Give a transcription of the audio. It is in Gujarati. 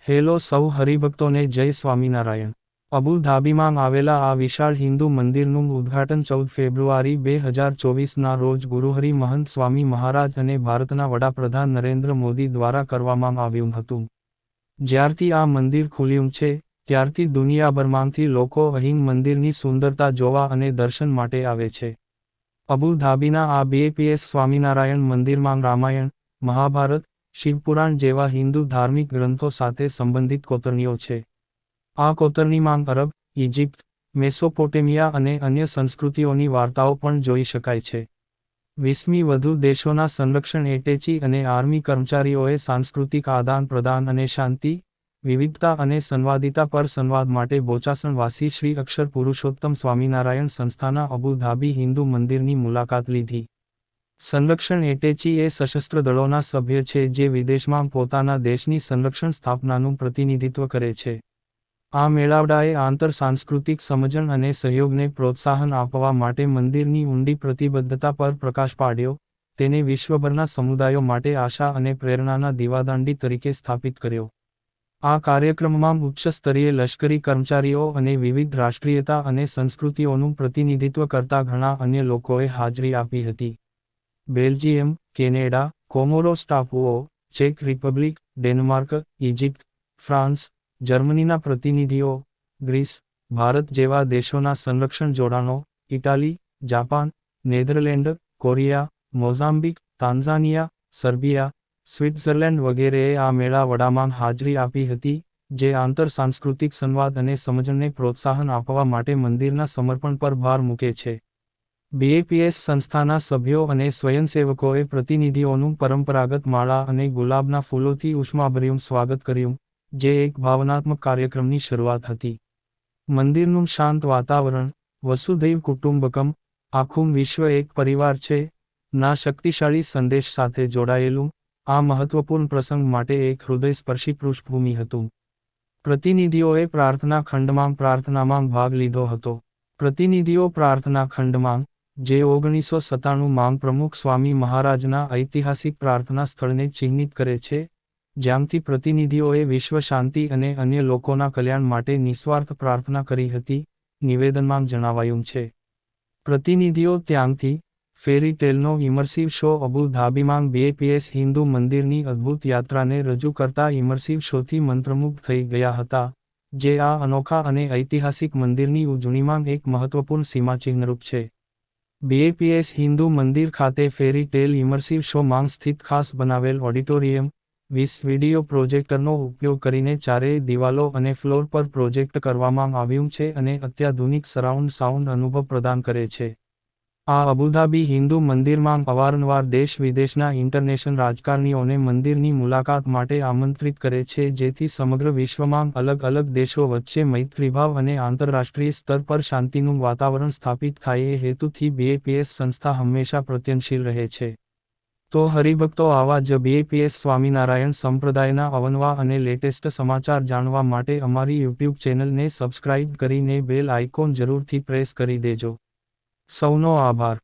હેલો સૌ હરિભક્તોને જય સ્વામિનારાયણ। અબુ ધાબીમાં આવેલા આ વિશાળ હિન્દુ મંદિરનું ઉદ્ઘાટન 14 ફેબ્રુઆરી 2024ના રોજ ગુરુહરિ મહંત સ્વામી મહારાજ અને ભારતના વડાપ્રધાન નરેન્દ્ર મોદી દ્વારા કરવામાં આવ્યું હતું। જ્યારથી આ મંદિર ખુલ્યું છે, ત્યારથી દુનિયાભરમાંથી લોકો અહીં મંદિરની સુંદરતા જોવા અને દર્શન માટે આવે છે। અબુ ધાબીના આ BAPS સ્વામિનારાયણ મંદિરમાં રામાયણ, મહાભારત, શિવપુરાણ જેવા હિન્દુ ધાર્મિક ગ્રંથો સાથે સંબંધિત કોતરણીઓ છે। આ કોતરણીમાં અરબ, ઇજિપ્ત, મેસોપોટેમિયા અને અન્ય સંસ્કૃતિઓની વાર્તાઓ પણ જોઈ શકાય છે। 20મી વધુ દેશોના સંરક્ષણ એટેચી અને આર્મી કર્મચારીઓએ સાંસ્કૃતિક આદાન પ્રદાન અને શાંતિ, વિવિધતા અને સંવાદિતા પર સંવાદ માટે બોચાસણવાસી શ્રી અક્ષર પુરુષોત્તમ સ્વામિનારાયણ સંસ્થાના અબુ ધાબી હિન્દુ મંદિરની મુલાકાત લીધી। સંરક્ષણ એટેચી એ સશસ્ત્ર દળોના સભ્ય છે જે વિદેશમાં પોતાના દેશની સંરક્ષણ સ્થાપનાનું પ્રતિનિધિત્વ કરે છે। આ મેળાવડાએ આંતર સાંસ્કૃતિક સમજણ અને સહયોગને પ્રોત્સાહન આપવા માટે મંદિરની ઊંડી પ્રતિબદ્ધતા પર પ્રકાશ પાડ્યો, તેને વિશ્વભરના સમુદાયો માટે આશા અને પ્રેરણાના દીવાદાંડી તરીકે સ્થાપિત કર્યો। આ કાર્યક્રમમાં ઉચ્ચ સ્તરીય લશ્કરી કર્મચારીઓ અને વિવિધ રાષ્ટ્રીયતા અને સંસ્કૃતિઓનું પ્રતિનિધિત્વ કરતા ઘણા અન્ય લોકોએ હાજરી આપી હતી। બેલ્જિયમ, કેનેડા, કોમોરોસ ટાપુઓ, ચેક રિપબ્લિક, ડેનમાર્ક, ઇજિપ્ત, ફ્રાન્સ, જર્મનીના પ્રતિનિધિઓ, ગ્રીસ, ભારત જેવા દેશોના સંરક્ષણ જોડાણો, Italy, Japan, Netherlands, Korea, Mozambique, Tanzania, Serbia, Switzerland વગેરેએ આ મેળાવડામાં હાજરી આપી હતી, જે આંતર સાંસ્કૃતિક સંવાદ અને સમજણને પ્રોત્સાહન આપવા માટે મંદિરના સમર્પણ પર ભાર મૂકે છે। BAPS સંસ્થાના સભ્યો અને સ્વયંસેવકોએ પ્રતિનિધિઓનું પરંપરાગત માળા અને ગુલાબના ફૂલોથી ઉષ્માભર્યું સ્વાગત કર્યું, જે એક ભાવનાત્મક કાર્યક્રમની શરૂઆત હતી। મંદિરનું શાંત વાતાવરણ, વસુધૈવ કુટુંબકમ, આખું વિશ્વ એક પરિવાર છે, ના શક્તિશાળી સંદેશ સાથે જોડાયેલું, આ મહત્વપૂર્ણ પ્રસંગ માટે એક હૃદયસ્પર્શી પૃષ્ઠભૂમિ હતું। પ્રતિનિધિઓએ પ્રાર્થના ખંડમાં પ્રાર્થનામાં ભાગ લીધો હતો। પ્રતિનિધિઓ પ્રાર્થના ખંડમાં, જે 1997માં પ્રમુખ સ્વામી મહારાજના ઐતિહાસિક પ્રાર્થના સ્થળને ચિહ્નિત કરે છે, જ્યાંથી પ્રતિનિધિઓએ વિશ્વ શાંતિ અને અન્ય લોકોના કલ્યાણ માટે નિસ્વાર્થ પ્રાર્થના કરી હતી, નિવેદનમાં જણાવાયું છે। પ્રતિનિધિઓ ત્યાંથી ફેરી ટેલનો ઇમર્સિવ શો અબુ ધાબીમાં BAPS હિન્દુ મંદિરની અદ્ભુત યાત્રાને રજૂ કરતા ઇમર્સિવ શોથી મંત્રમુગ્ધ થઈ ગયા હતા, જે આ અનોખા અને ઐતિહાસિક મંદિરની ઉજવણીમાં એક મહત્વપૂર્ણ સીમાચિહ્નરૂપ છે। BAPS હિન્દુ મંદિર ખાતે ફેરી ટેલ ઇમર્સિવ શો માંગ સ્થિત ખાસ બનાવેલ ઓડિટોરિયમ, 20 વિડિયો પ્રોજેક્ટરનો ઉપયોગ કરીને ચારેય દિવાલો અને ફ્લોર પર પ્રોજેક્ટ કરવામાં આવ્યું છે અને અત્યાધુનિક સરાઉન્ડ સાઉન્ડ અનુભવ પ્રદાન કરે છે। આ અબુધાબી હિન્દુ મંદિરમાં અવારનવાર દેશ વિદેશના ઇન્ટરનેશનલ રાજકારણીઓને મંદિરની મુલાકાત માટે આમંત્રિત કરે છે જેથી સમગ્ર વિશ્વમાં અલગ અલગ દેશો વચ્ચે મૈત્રીભાવ અને આંતરરાષ્ટ્રીય સ્તર પર શાંતિનું વાતાવરણ સ્થાપિત થાય એ હેતુથી BAPS સંસ્થા હંમેશા પ્રયત્નશીલ રહે છે। તો હરિભક્તો, આવા જ BAPS સ્વામિનારાયણ સંપ્રદાયના અવનવા અને લેટેસ્ટ સમાચાર જાણવા માટે અમારી YouTube ચેનલને સબસ્ક્રાઇબ કરીને બેલ આઇકોન જરૂરથી પ્રેસ કરી દેજો। સૌનો આભાર।